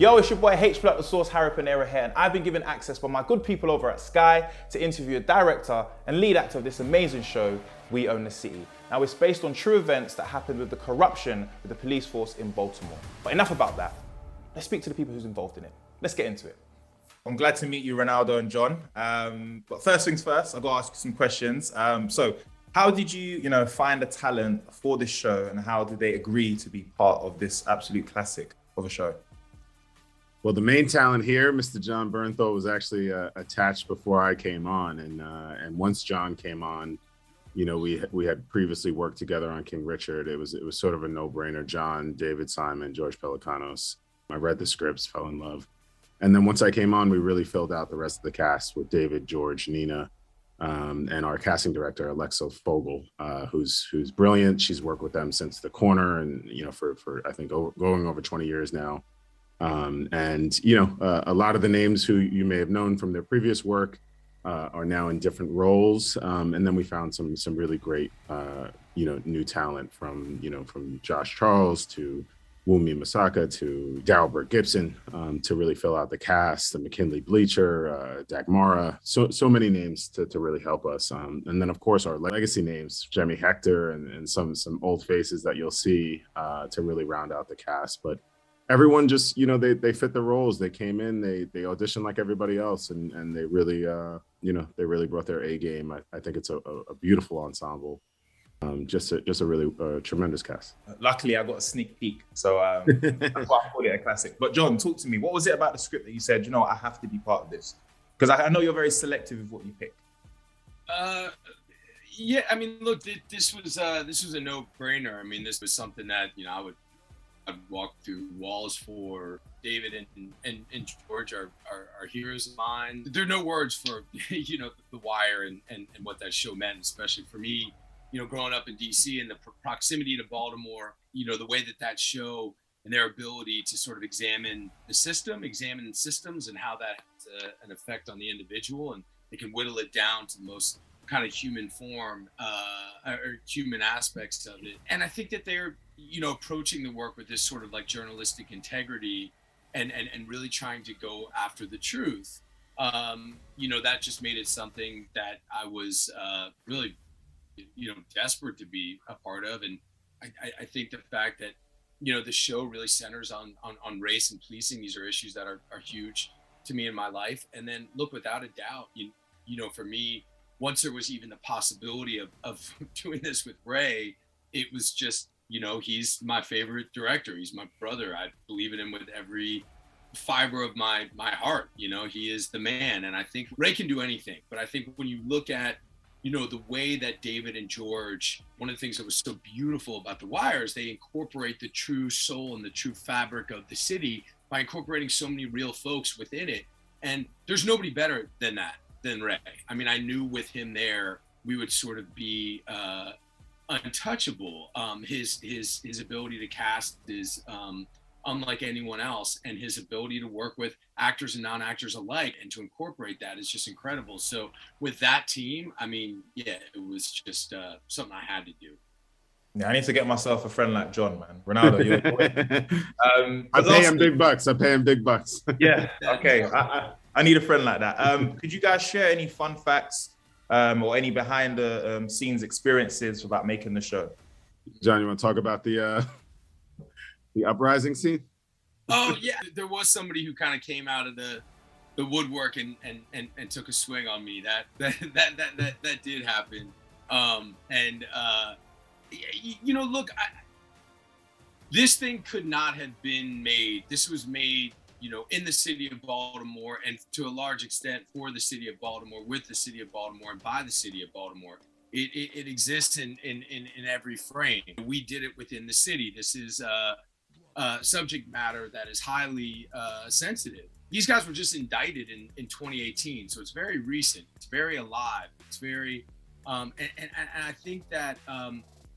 Yo, it's your boy H Block the Source, Harry Pinero here, and I've been given access by my good people over at Sky to interview a director and lead actor of this amazing show, We Own the City. Now, it's based on true events that happened with the corruption with the police force in Baltimore. But enough about that. Let's speak to the people who's involved in it. Let's get into it. I'm glad to meet you, Reinaldo and Jon. But first things first, I've got to ask you some questions. So how did you find the talent for this show, and how did they agree to be part of this absolute classic of a show? Well, the main talent here, Mr. Jon Bernthal, was actually attached before I came on, and once Jon came on, we had previously worked together on King Richard. It was sort of a no-brainer. Jon, David Simon, George Pelecanos. I read the scripts, fell in love, and then once I came on, we really filled out the rest of the cast with David, George, Nina, and our casting director Alexa Fogel, who's brilliant. She's worked with them since The Corner, and for I think going over 20 years now. A lot of the names who you may have known from their previous work are now in different roles. And then we found some really great, new talent from Josh Charles to Wunmi Masaka to Daryl Burt Gibson to really fill out the cast, the McKinley Bleacher, Dagmara, so many names to really help us. And then, of course, our legacy names, Jemmy Hector and some old faces that you'll see to really round out the cast. But everyone just, they fit the roles. They came in, they auditioned like everybody else, and they really, they really brought their A game. I think it's a beautiful ensemble. Just a really tremendous cast. Luckily, I got a sneak peek, so that's why I called it a classic. But Jon, talk to me. What was it about the script that you said, I have to be part of this? Because I know you're very selective with what you pick. Yeah, I mean, look, this was a no-brainer. I mean, this was something that I'd walk through walls for. David and George are heroes of mine. There are no words for The Wire and what that show meant, especially for me. Growing up in DC and the proximity to Baltimore, the way that show and their ability to sort of examine systems and how that has an effect on the individual, and they can whittle it down to the most kind of human form or human aspects of it. And I think that they're approaching the work with this sort of like journalistic integrity and really trying to go after the truth. That just made it something that I was really desperate to be a part of. And I think the fact that the show really centers on race and policing. These are issues that are huge to me in my life. And then look, without a doubt, for me, once there was even the possibility of doing this with Ray, it was just, he's my favorite director. He's my brother. I believe in him with every fiber of my heart. He is the man. And I think Ray can do anything. But I think when you look at, the way that David and George, one of the things that was so beautiful about The Wire is they incorporate the true soul and the true fabric of the city by incorporating so many real folks within it. And there's nobody better than Ray. I mean, I knew with him there, we would sort of be untouchable. His ability to cast is unlike anyone else, and his ability to work with actors and non-actors alike and to incorporate that is just incredible. So with that team, I mean, yeah, it was just something I had to do. Yeah, I need to get myself a friend like Jon, man. Ronaldo, you're I pay him big bucks. Yeah, okay. I need a friend like that. Could you guys share any fun facts or any behind the scenes experiences about making the show? Jon, you want to talk about the uprising scene? Oh yeah, there was somebody who kind of came out of the woodwork and took a swing on me. That did happen. Look, this thing could not have been made. This was made, in the city of Baltimore, and to a large extent for the city of Baltimore, with the city of Baltimore, and by the city of Baltimore. It exists in every frame. We did it within the city. This is subject matter that is highly sensitive. These guys were just indicted in 2018, so it's very recent. It's very alive. It's very, and I think that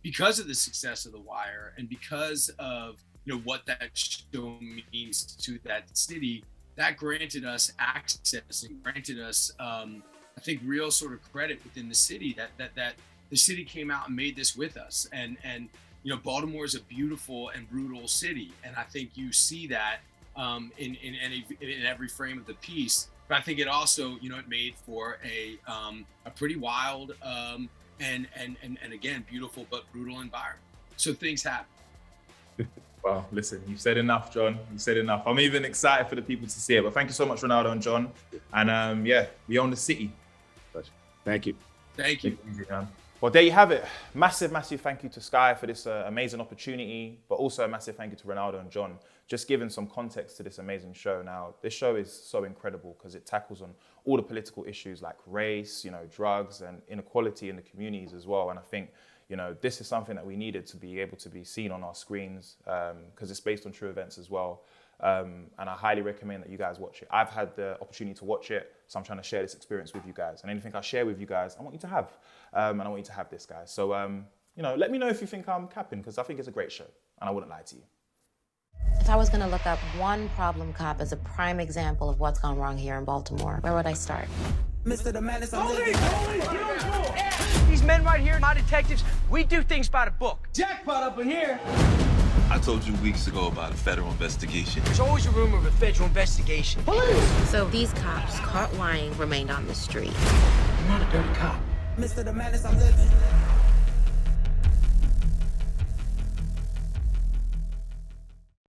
because of the success of The Wire and because of what that show means to that city, that granted us access and granted us, I think, real sort of credit within the city that the city came out and made this with us. And Baltimore is a beautiful and brutal city, and I think you see that in every frame of the piece. But I think it also, you know, it made for a pretty wild and again beautiful but brutal environment. So things happen. Well, listen, you've said enough, Jon. You've said enough. I'm even excited for the people to see it. But thank you so much, Reinaldo and Jon. And yeah, we own the city. Thank you. Thank you. Well, there you have it. Massive, massive thank you to Sky for this amazing opportunity, but also a massive thank you to Reinaldo and Jon, just giving some context to this amazing show. Now, this show is so incredible because it tackles on all the political issues like race, you know, drugs and inequality in the communities as well. And I think, you know, this is something that we needed to be able to be seen on our screens because it's based on true events as well. And I highly recommend that you guys watch it. I've had the opportunity to watch it, so I'm trying to share this experience with you guys. And anything I share with you guys, I want you to have. And I want you to have this, guys. So, you know, let me know if you think I'm capping, because I think it's a great show, and I wouldn't lie to you. If I was going to look up one problem cop as a prime example of what's gone wrong here in Baltimore, where would I start? Mr. The Madness, These men right here, my detectives, we do things by the book. Jackpot up in here. I told you weeks ago about a federal investigation. There's always a rumor of a federal investigation. Police! So these cops caught lying remained on the street. I'm not a dirty cop. Mr. The Madness, I'm living.